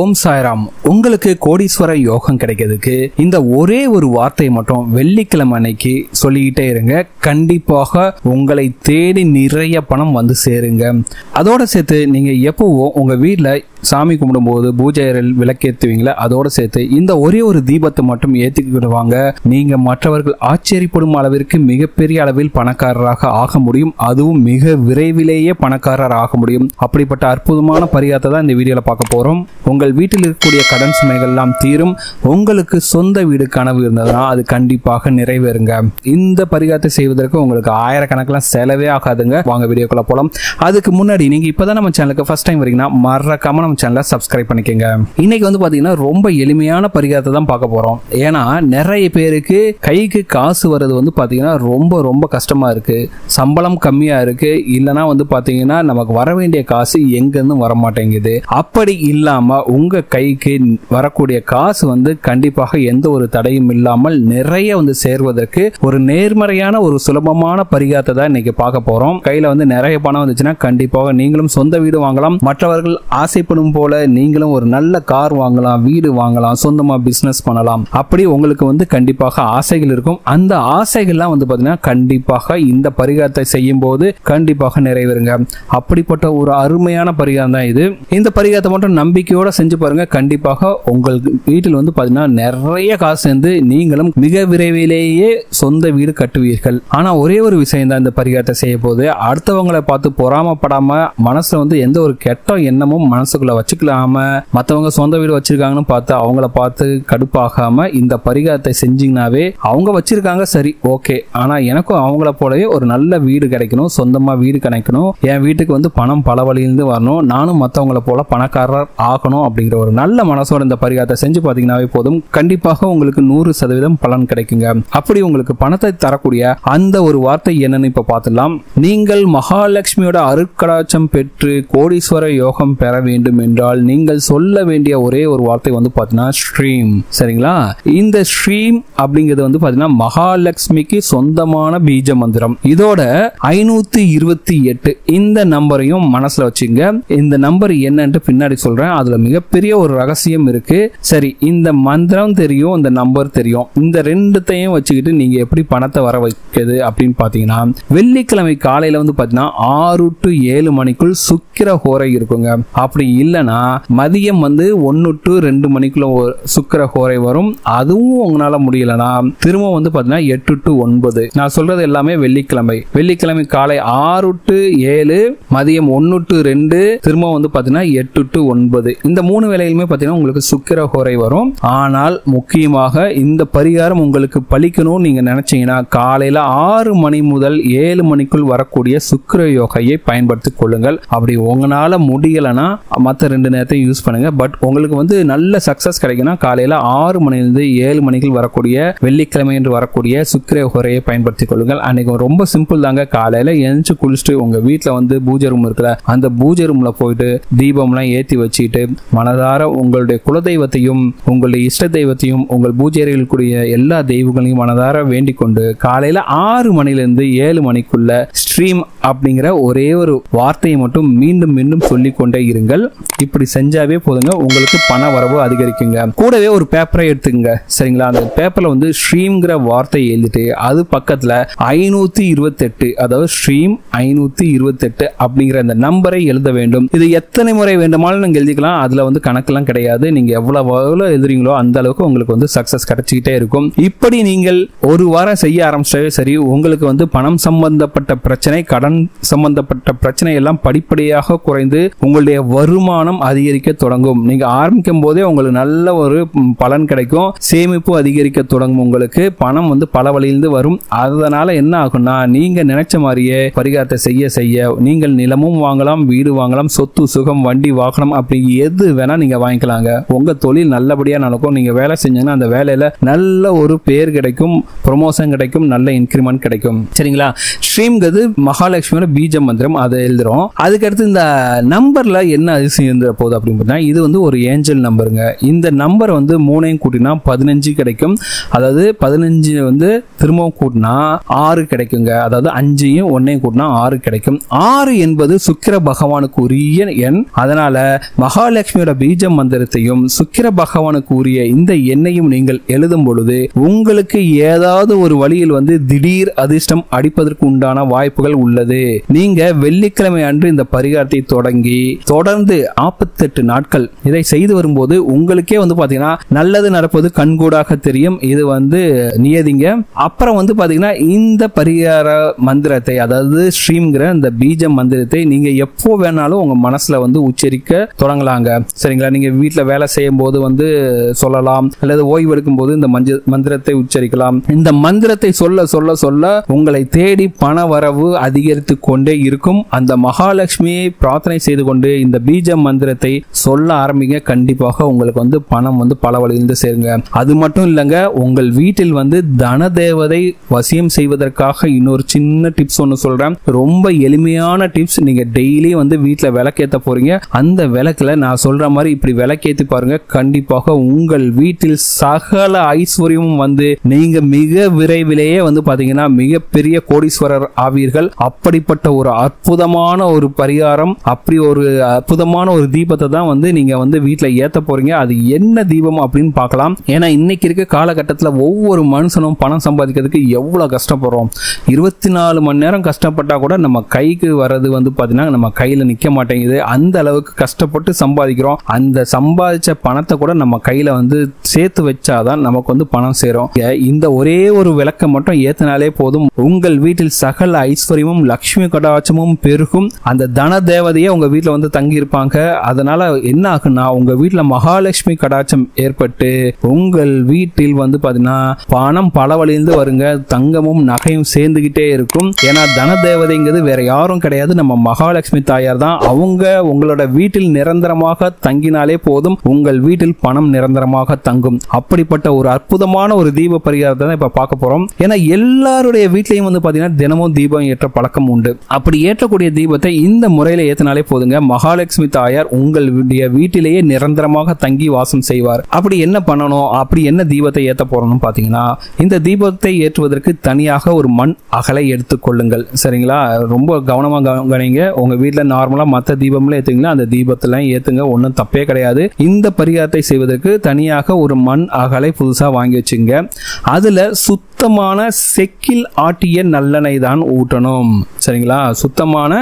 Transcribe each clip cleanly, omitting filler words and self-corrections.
ஓம் சாய்ராம். உங்களுக்கு கோடீஸ்வர யோகம் கிடைக்கிறதுக்கு இந்த ஒரே ஒரு வார்த்தை மட்டும் வெள்ளிக்கிழமை அன்னைக்கு சொல்லிக்கிட்டே இருங்க. கண்டிப்பாக உங்களை தேடி நிறைய பணம் வந்து சேருங்க. அதோட சேர்த்து நீங்க எப்பவும் உங்க வீட்டுல சாமி கும்பிடும்போது பூஜை அறையில் விளக்கேற்றுவீங்களா, அதோட சேர்த்து இந்த ஒரே ஒரு தீபத்தை மட்டும் ஏற்றிக்கிடுவாங்க. நீங்க மற்றவர்கள் ஆச்சரியப்படும் அளவிற்கு மிகப்பெரிய அளவில் பணக்காரராக ஆக முடியும். அதுவும் மிக விரைவிலேயே பணக்காரர் ஆக முடியும். அப்படிப்பட்ட அற்புதமான பரிகாரத்தை தான் இந்த வீடியோல பார்க்க போறோம். உங்கள் வீட்டில் இருக்கக்கூடிய கடன் சுமைகள் எல்லாம் தீரும். உங்களுக்கு சொந்த வீடு கனவு இருந்ததுன்னா அது கண்டிப்பாக நிறைவேறுங்க. இந்த பரிகாரத்தை செய்வதற்கு உங்களுக்கு ஆயிரக்கணக்கில் செலவே ஆகாதுங்க. வாங்க வீடியோக்குள்ள போலாம். அதுக்கு முன்னாடி நீங்க இப்பதான் நம்ம சேனலுக்கு ஃபர்ஸ்ட் டைம் வரீங்கன்னா மறக்காம நம்ம சேனலை சப்ஸ்கிரைப் பண்ணிக்கங்க. இன்னைக்கு வந்து பாத்தீங்கன்னா ரொம்ப எளிமையான பரிகாரத்தை தான் பார்க்க போறோம். ஏன்னா நிறைய பேருக்கு கைக்கு காசு வர்றது வந்து பாத்தீங்கன்னா ரொம்ப ரொம்ப கஷ்டமா இருக்கு. சம்பளம் கம்மியா இருக்கு, இல்லனா வந்து பாத்தீங்கன்னா நமக்கு வர வேண்டிய காசு எங்க இருந்து வர மாட்டேங்குது. அப்படி இல்லாம உங்க கைக்கு வரக்கூடிய காசு வந்து கண்டிப்பாக எந்த ஒரு தடையும் இல்லாமல் நிறைய வந்து சேர்வதற்கு ஒரு நேர்மறையான ஒரு சுலபமான பரிகாரத்தை தான் இன்னைக்கு பார்க்க போறோம். கையில வந்து நிறைய பணம் வந்துச்சுன்னா கண்டிப்பாக நீங்களும் சொந்த வீடு வாங்கலாம். மற்றவர்கள் ஆசைப்படும் போல நீங்களும் ஒரு நல்ல கார் வாங்கலாம், வீடு வாங்கலாம், சொந்தமா பிசினஸ் பண்ணலாம். அப்படி உங்களுக்கு வந்து கண்டிப்பாக ஆசைகள் இருக்கும். அந்த ஆசைகள்லாம் வந்து பாத்தீங்கன்னா கண்டிப்பாக இந்த பரிகாரத்தை செய்யும் போது கண்டிப்பாக நிறைவேறுங்க. அப்படிப்பட்ட ஒரு அருமையான பரிகாரம் தான் இது. இந்த பரிகாரத்தை மட்டும் நம்பிக்கையோட செஞ்சு பாருங்க. கண்டிப்பாக உங்கள் வீட்டில் வந்து பாத்தீங்கன்னா நிறைய காசு சேர்ந்து நீங்களும் மிக விரைவிலேயே சொந்த வீடு கட்டுவீர்கள். ஆனா ஒரே ஒரு விஷயம் தான், இந்த பரிகாரத்தை செய்ய போது அடுத்தவங்களை பார்த்து பொறாமப்படாம மனசுல வந்து எந்த ஒரு கெட்ட எண்ணமும் மனசுக்குள்ள வச்சுக்கலாம, மற்றவங்க சொந்த வீடு வச்சிருக்காங்கன்னு பார்த்து அவங்கள பார்த்து கடுப்பாகாம இந்த பரிகாரத்தை செஞ்சீங்கன்னாவே அவங்க வச்சிருக்காங்க சரி ஓகே, ஆனா எனக்கும் அவங்கள போலவே ஒரு நல்ல வீடு கிடைக்கணும், சொந்தமா வீடு கிடைக்கணும், என் வீட்டுக்கு வந்து பணம் பல வழியிலிருந்து வரணும், நானும் மற்றவங்கள போல பணக்காரர் ஆகணும் அப்படிங்கிற ஒரு நல்ல மனசோட இந்த பரிகாரத்தை செஞ்சு பார்த்தீங்கன்னாவே போதும். கண்டிப்பாக உங்களுக்கு 100% பலன் கிடைக்குங்க. அப்படி உங்களுக்கு பணத்தை தரக்கூடிய அந்த ஒரு வார்த்தை என்னன்னு இப்ப பார்த்துடலாம். நீங்கள் மகாலட்சுமியோட அருட்கடாட்சம் பெற்று கோடீஸ்வர யோகம் பெற வேண்டும் என்றால் நீங்கள் சொல்ல வேண்டிய ஒரே ஒரு வார்த்தை வந்து பாத்தீங்கன்னா ஸ்ரீம். சரிங்களா? இந்த ஸ்ரீம் அப்படிங்கிறது வந்து பாத்தீங்கன்னா மகாலட்சுமிக்கு சொந்தமான பீஜ மந்திரம். இதோட 528 இந்த நம்பரையும் மனசுல வச்சுங்க. இந்த நம்பர் என்னன்னு பின்னாடி சொல்றேன். அதுல மிகப்பெரிய ஒரு ரகசியம் இருக்கு. சரி, இந்த மந்திரம் தெரியும், இந்த நம்பர் தெரியும், இந்த ரெண்டுத்தையும் வச்சுக்கிட்டு நீங்க எப்படி பணத்தை வர வைக்கிறது அப்படின்னு பாத்தீங்கன்னா வெள்ளிக்கிழமை காலையில வந்து பாத்தீங்கன்னா 6 to 7 மணிக்குள் சுக்கிர ஹோரை இருக்குங்க. அப்படி இல்லைன்னா மதியம் வந்து 1 to 2 மணிக்குள்ள சுக்கிர ஹோரை வரும். அதுவும் உங்களால முடியலனா திரும்ப வந்து பாத்தீங்கன்னா 8 to 9. நான் சொல்றது எல்லாமே வெள்ளிக்கிழமை காலை 6 to 7, மதியம் 1 to 2, திரும்ப வந்து பாத்தீங்கன்னா 8 to 9. இந்த 3 வேளையிலுமே பாத்தீங்கன்னா உங்களுக்கு சுக்கிர ஹோரை வரும். ஆனால் முக்கியமாக இந்த பரிகாரம் உங்களுக்கு பலிக்கணும் நீங்க நினைச்சீங்கன்னா காலையில 6 மணி முதல் 7 மணிக்குள் வரக்கூடிய சுக்கிர யோகையை பயன்படுத்திக் கொள்ளுங்கள். அப்படி உங்களால முடியலனா மற்ற 2 நேரத்தை யூஸ் பண்ணுங்க. பட் உங்களுக்கு வந்து நல்ல சக்சஸ் கிடைக்கும்னா காலையில 6 மணிலிருந்து 7 மணிக்குள் வரக்கூடிய வெள்ளிக்கிழமை என்று வரக்கூடிய சுக்கிர ஹோரையை பயன்படுத்திக் கொள்ளுங்கள். அன்னைக்கு ரொம்ப சிம்பிள் தாங்க. காலையில எழுந்து குளிச்சுட்டு உங்க வீட்டுல வந்து பூஜை ரூம் இருக்குல்ல, அந்த பூஜை ரூம்ல போயிட்டு தீபம்லாம் ஏற்றி வச்சுட்டு மனதார உங்களுடைய குலதெய்வத்தையும் உங்களுடைய இஷ்ட தெய்வத்தையும் உங்கள் பூஜை அறையில் கூடிய எல்லா தெய்வங்களையும் மனதார வேண்டிக் கொண்டு காலையில 6 மணிலிருந்து 7 மணிக்குள்ள ஸ்ட்ரீம் அப்படிங்கிற ஒரே ஒரு வார்த்தையை மட்டும் மீண்டும் மீண்டும் சொல்லிக்கொண்டே இருங்கள். இப்படி செஞ்சாவே போதுங்க, உங்களுக்கு பண வரவு அதிகரிக்குங்க. கூடவே ஒரு பேப்பரை எடுத்துங்க. சரிங்களா? அந்த பேப்பர்ல வந்து ஸ்ட்ரீம்ங்கிற வார்த்தையை எழுதிட்டு அது பக்கத்துல 528, அதாவது ஸ்ட்ரீம் 528 அப்படிங்கிற அந்த நம்பரை எழுத வேண்டும். இது எத்தனை முறை வேண்டுமானாலும் நீங்க எழுதிக்கலாம். அதுல வந்து கணக்கெல்லாம் கிடையாது. நீங்க எவ்வளவு எழுதுறீங்களோ அந்த அளவுக்கு உங்களுக்கு வந்து சக்சஸ் கிடைச்சிக்கிட்டே இருக்கும். இப்படி நீங்கள் ஒரு வாரம் செய்ய ஆரம்பிச்சாவே சரி, உங்களுக்கு வந்து பணம் சம்பந்தப்பட்ட பிரச்சனை, கடன் சம்பந்தப்பட்ட பிரச்சனை எல்லாம் படிப்படியாக குறைந்து உங்களுடைய வருமானம் அதிகரிக்க தொடங்கும். நீங்க ஆரம்பிக்கும் போதே உங்களுக்கு நல்ல ஒரு பலன் கிடைக்கும். சேமிப்பு அதிகரிக்க தொடங்கும். உங்களுக்கு பணம் வந்து பல வழியிலிருந்து வரும். அதனால என்ன ஆகும்னா நீங்க நினைச்ச மாதிரியே பரிகாரத்தை செய்ய செய்ய நீங்கள் நிலமும் வாங்கலாம், வீடு வாங்கலாம், சொத்து சுகம், வண்டி வாகனம், அப்படி எது வேணா நீங்க வாங்கிக்கலாங்க. உங்க தொழில் நல்லபடியா நடக்கும். நீங்க வேலை செஞ்சீங்கன்னா அந்த வேலையில நல்ல ஒரு பேர் கிடைக்கும், ப்ரொமோஷன் கிடைக்கும், நல்ல இன்கிரிமெண்ட் கிடைக்கும். சரிங்களா? ஸ்ட்ரீம்ங்கிறது மகாலட்சுமியோட பீஜ மந்திரம். அதை எழுதுறோம். அதுக்கடுத்து இந்த நம்பர்ல என்ன அதிசயம் இருந்த போது அப்படின்னு பார்த்தீங்கன்னா இது வந்து ஒரு ஏஞ்சல் நம்பருங்க. இந்த நம்பர் வந்து 3 கூட்டினா 15 கிடைக்கும். அதாவது 15 வந்து திரும்பவும் கூட்டினா 6 கிடைக்குங்க. அதாவது 5 1 கூட்டினா 6 கிடைக்கும். 6 என்பது சுக்கிர பகவானுக்கு உரிய எண். அதனால மகாலட்சுமியோட பீஜ மந்திரத்தையும் சுக்கிர பகவானுக்கு உரிய இந்த எண்ணையும் நீங்கள் எழுதும் பொழுது உங்களுக்கு ஏதாவது ஒரு வழியில் வந்து திடீர் அதிர்ஷ்டம் அடிப்பதற்கு உண்டான வாய்ப்புகள் உள்ளது. நீங்க வெள்ளிக்கிழமை அன்று இந்த பரிகாரத்தை தொடங்கி தொடர்ந்து 48 நாட்கள் இதை செய்து வரும்போது உங்களுக்கே வந்து பாத்தீங்கன்னா நல்லது நடப்பது கண்கூடாக தெரியும். இது வந்து நியதிங்க. அப்புறம் வந்து பாத்தீங்கன்னா இந்த பரிகார மந்திரத்தை, அதாவது ஸ்ரீம்ங்கிற இந்த பீஜ மந்திரத்தை நீங்க எப்போ வேணாலும் உங்க மனசுல வந்து உச்சரிக்க தொடங்கலாங்க. சரிங்களா? நீங்க வீட்டுல வேலை செய்யும் போது வந்து சொல்லலாம், அல்லது ஓய்வு எடுக்கும் போது இந்த மந்திரத்தை உச்சரிக்கலாம். இந்த மந்திரத்தை சொல்ல சொல்ல சொல்ல உங்களை தேடி பண வரவு அதிகரித்து கொண்டே இருக்கும். அந்த மகாலட்சுமியை பிரார்த்தனை செய்து கொண்டு இந்த பீஜ மந்திரத்தை சொல்ல ஆரம்பிங்க. கண்டிப்பாக உங்களுக்கு வந்து பணம் வந்து பல வழியிலிருந்து சேருங்க. அது மட்டும் இல்லங்க, உங்கள் வீட்டில் வந்து தன தேவதை வசியம் செய்வதற்காக இன்னொரு சின்ன டிப்ஸ் ஒன்று சொல்றேன். ரொம்ப எளிமையான டிப்ஸ். நீங்க டெய்லி வந்து வீட்டுல விளக்கேத்த போறீங்க. அந்த விளக்குல நான் சொல்ற மாதிரி இப்படி விளக்கேத்தி பாருங்க. கண்டிப்பாக உங்கள் வீட்டில் சகல ஐஸ்வர்யமும் வந்து நீங்க மிக விரைவிலேயே வந்து பாத்தீங்கன்னா மிகப்பெரிய கோடீஸ்வரர் ஆவீர்கள். அப்படிப்பட்ட ஒரு அற்புதமான ஒரு பரிகாரம், அப்படி ஒரு அற்புதமான ஒரு தீபத்தை தான் வந்து நீங்க வந்து வீட்டுல ஏத்த போறீங்க. அது என்ன தீபம் அப்படின்னு பார்க்கலாம். ஏன்னா இன்னைக்கு இருக்க காலகட்டத்தில் ஒவ்வொரு மனுஷனும் பணம் சம்பாதிக்கிறதுக்கு எவ்வளவு கஷ்டப்படுறோம். 24 மணி நேரம் கஷ்டப்பட்டா கூட நம்ம கைக்கு வர்றது வந்து பாத்தீங்கன்னா நம்ம கையில நிக்க மாட்டேங்குது. அந்த அளவுக்கு கஷ்டப்பட்டு சம்பாதிக்கிறோம். அந்த சம்பாதிச்ச பணத்தை கூட நம்ம கையில வந்து சேர்த்து வச்சாதான் நமக்கு வந்து பணம் சேரும். இந்த ஒரே ஒரு விளக்க மட்டும் ஏத்தினாலே போதும். உங்கள் வீட்டில் சகல ஐஸ்வர்யமும் லட்சுமி கடாட்சமும் பெருகும். அந்த தன தேவதையே உங்க வீட்டுல வந்து தங்கி இருப்பாங்க. அதனால என்ன ஆகுனா உங்க வீட்டுல மகாலட்சுமி கடாட்சம் ஏற்பட்டு உங்கள் வீட்டில் வந்து பாத்தீங்கன்னா பணம் பல வழியிலிருந்து வருங்க. தங்கமும் நகையும் சேர்ந்துகிட்டே இருக்கும். ஏன்னா தன தேவதைங்கிறது வேற யாரும் கிடையாது, நம்ம மகாலட்சுமி தாயார் தான். அவங்க உங்களோட வீட்டில் நிரந்தரமாக தங்கினாலே போதும், உங்கள் வீட்டில் பணம் நிரந்தரமாக தங்கும். அப்படிப்பட்ட ஒரு அற்புதமான ஒரு தீப பரிகாரத்தை தான் இப்ப பார்க்க போறோம். ஏன்னா எல்லாருடைய வீட்லயும் வந்து பாத்தீங்கன்னா தினமும் தீபம் ஏற்ற பழக்கம் உண்டு. அப்படி ஏற்றக்கூடிய தீபத்தை இந்த முறையில ஏத்தினாலே போதுங்க, மகாலட்சுமி தாயார் உங்களுடைய வீட்டிலேயே நிரந்தரமாக தங்கி வாசம் செய்வார். அப்படி என்ன பண்ணணும், அப்படி என்ன தீபத்தை ஏத்த போறோம்னு பாத்தீங்கன்னா இந்த தீபத்தை ஏற்றுவதற்கு தனியாக ஒரு மண் அகலை எடுத்துக்கொள்ளுங்கள். சரிங்களா? ரொம்ப கவனமா கவனிங்க. உங்க வீட்டுல நார்மலா மற்ற தீபம்ல ஏத்துங்களா, அந்த தீபத்துல ஏத்துங்க, ஒன்னும் தப்பே கிடையாது. இந்த பரிகாரத்தை செய்வதற்கு தனியாக ஒரு மண் அகலை புதுசா வாங்கி வச்சுங்க. அதுல சுத்தமான செக்கில் ஆட்டிய நல்லெண்ணெய் தான் ஊற்றணும். சரிங்களா? சுத்தமான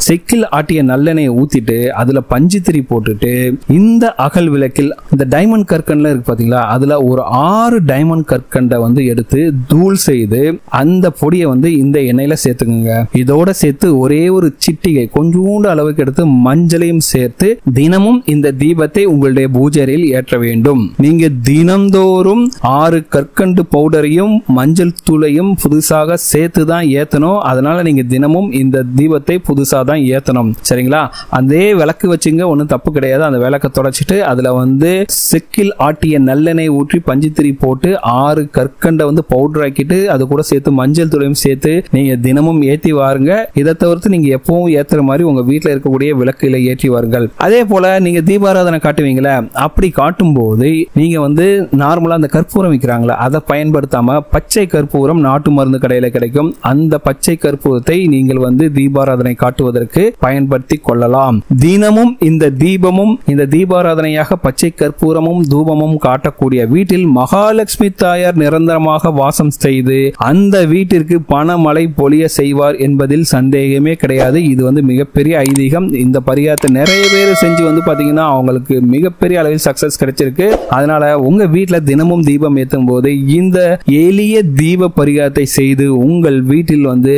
செக்கில் ஆட்டிய நல்லெண்ணெய் ஊத்திட்டு அதுல பஞ்சுத்திரி போட்டுட்டு இந்த அகல் விளக்கில் இந்த டைமண்ட் கற்கண்ட்ல இருக்கு பாத்தீங்களா, அதுல ஒரு 6 டைமண்ட் கற்கண்டை வந்து எடுத்து தூள் செய்து அந்த பொடியை வந்து இந்த எண்ணெயில சேர்த்துக்குங்க. இதோட சேர்த்து ஒரே ஒரு சிட்டிகை கொஞ்சோண்டு அளவுக்கு எடுத்து மஞ்சளையும் சேர்த்து தினமும் இந்த தீபத்தை உங்களுடைய பூஜையில் ஏற்ற வேண்டும். நீங்க தினந்தோறும் 6 கற்கண்டு பவுடரையும் மஞ்சள் தூளையும் புதுசாக சேர்த்து தான் ஏத்தணும். அதனால நீங்க தினமும் இந்த தீபத்தை புதுசா தான் ஏத்தணும். சரிங்களா? அதே விளக்கு வச்சுங்க, ஒன்னும் தப்பு கிடையாது. அந்த விளக்க தொடச்சிட்டு அதுல வந்து செக்கில் ஆட்டிய நல்லெண்ணெய் ஊற்றி பஞ்சுத்திரி போட்டு 6 கற்கண்டை வந்து பவுடர் ஆக்கிட்டு அது கூட சேர்த்து மஞ்சள் தூளையும் சேர்த்து நீங்க தினமும் ஏற்றி வாருங்க. இதை தவிர்த்து நீங்க எப்பவும் ஏத்துற மாதிரி உங்க வீட்டுல இருக்கக்கூடிய விளக்குல ஏற்றி வாருங்கள். அதே போல நீங்க தீபாராதனை காட்டுவீங்களா, அப்படி காட்டும் போது நீங்க வந்து நார்மலா அந்த கற்பூரம் விற்கிறாங்களா, அதை பயன்படுத்தாம பச்சை கற்பூரம் நாட்டு மருந்து கடையில கிடைக்கும். அந்த பச்சை கற்பூரத்தை நீங்கள் வந்து தீபாராதனை காட்டுவதற்கு பயன்படுத்தி கொள்ளலாம். தினமும் இந்த தீபமும் இந்த தீபாராதனையாக பச்சை கற்பூரமும் தூபமும் காட்டக்கூடிய வீட்டில் மகாலட்சுமி தாயார் நிரந்தரமாக வாசம் செய்து அந்த வீட்டிற்கு பணமழை பொழிய செய்வார் என்பதில் சந்தேகமே கிடையாது. இது வந்து மிகப்பெரிய ஐதீகம். இந்த பரிகாரத்தை நிறைய பேர் செஞ்சு வந்து பாத்தீங்கன்னா அவங்களுக்கு மிகப்பெரிய அளவில் சக்சஸ் கிடைச்சிருக்கு. அதனால உங்க வீட்டுல தினமும் தீபம் ஏற்றும் போது இந்த எளிய தீப பரிகாரத்தை செய்து உங்கள் வீட்டில் வந்து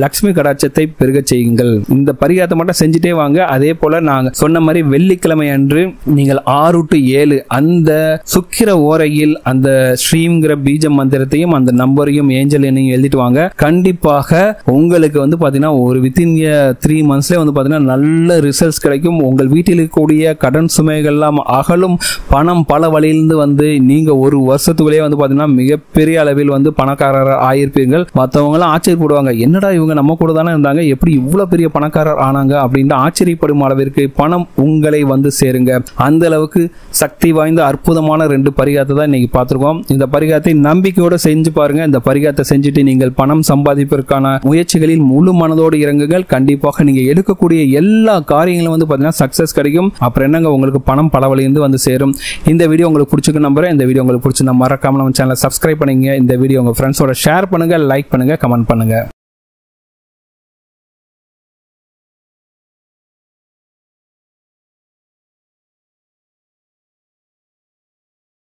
லட்சுமி கடாட்சத்தை பெருக செய்யுங்கள். இந்த பரிகாரத்தை மட்டும் செஞ்சுட்டே வாங்க. அதே போல நாங்க சொன்ன மாதிரி வெள்ளிக்கிழமை அன்று நீங்கள் 6 to 7 அந்த சுக்கிர ஓரையில் அந்த ஸ்ரீம்ங்கிற பீஜ மந்திரத்தையும் அந்த நம்பரையும் ஏஞ்சல் எண்ணையும் எழுதிட்டு வாங்க. கண்டிப்பாக உங்களுக்கு வந்து பாத்தீங்கன்னா ஒரு வித்தின் 3 monthsல வந்து பாத்தீங்கன்னா நல்ல ரிசல்ட்ஸ் கிடைக்கும். உங்கள் வீட்டில் இருக்கக்கூடிய கடன் சுமைகள் எல்லாம் அகலும். பணம் பல வழியிலிருந்து வந்து நீங்க ஒரு வருஷத்துக்குள்ளே வந்து பாத்தீங்கன்னா மிகப்பெரிய அளவில் வந்து பணக்காரர் ஆயிருப்பீர்கள். மற்றவங்க எல்லாம் ஆச்சரியப்படுவாங்க, என்னடா இவங்க நம்ம கூட தானே இருந்தாங்க, எப்படி இவ்வளவு பெரிய பணக்காரர் ஆனாங்க அப்படின்னு ஆச்சரியப்படும் அளவிற்கு பண பணம் உங்களை வந்து சேருங்க. அந்த அளவுக்கு சக்தி வாய்ந்த அற்புதமான 2 பரிகாரத்தை தான் இன்னைக்கு பார்த்திருக்கோம். இந்த பரிகாரத்தை நம்பிக்கையோட செஞ்சு பாருங்க. இந்த பரிகாரத்தை செஞ்சுட்டு நீங்கள் பணம் சம்பாதிப்பதற்கான முயற்சிகளில் முழு மனதோடு இறங்குங்கள். கண்டிப்பாக நீங்க எடுக்கக்கூடிய எல்லா காரியங்களும் வந்து பாத்தீங்கன்னா சக்சஸ் கிடைக்கும். அப்புறம் என்னங்க, உங்களுக்கு பணம் பல வழியிலிருந்து வந்து சேரும். இந்த வீடியோ உங்களுக்கு பிடிச்சிருக்கு நம்புறேன். இந்த வீடியோ உங்களுக்கு பிடிச்சிருந்தா மறக்காம நம்ம சேனலை சப்ஸ்கிரைப் பண்ணுங்க. இந்த வீடியோ உங்க ஃப்ரெண்ட்ஸோட ஷேர் பண்ணுங்க, லைக் பண்ணுங்க, கமெண்ட் பண்ணுங்க.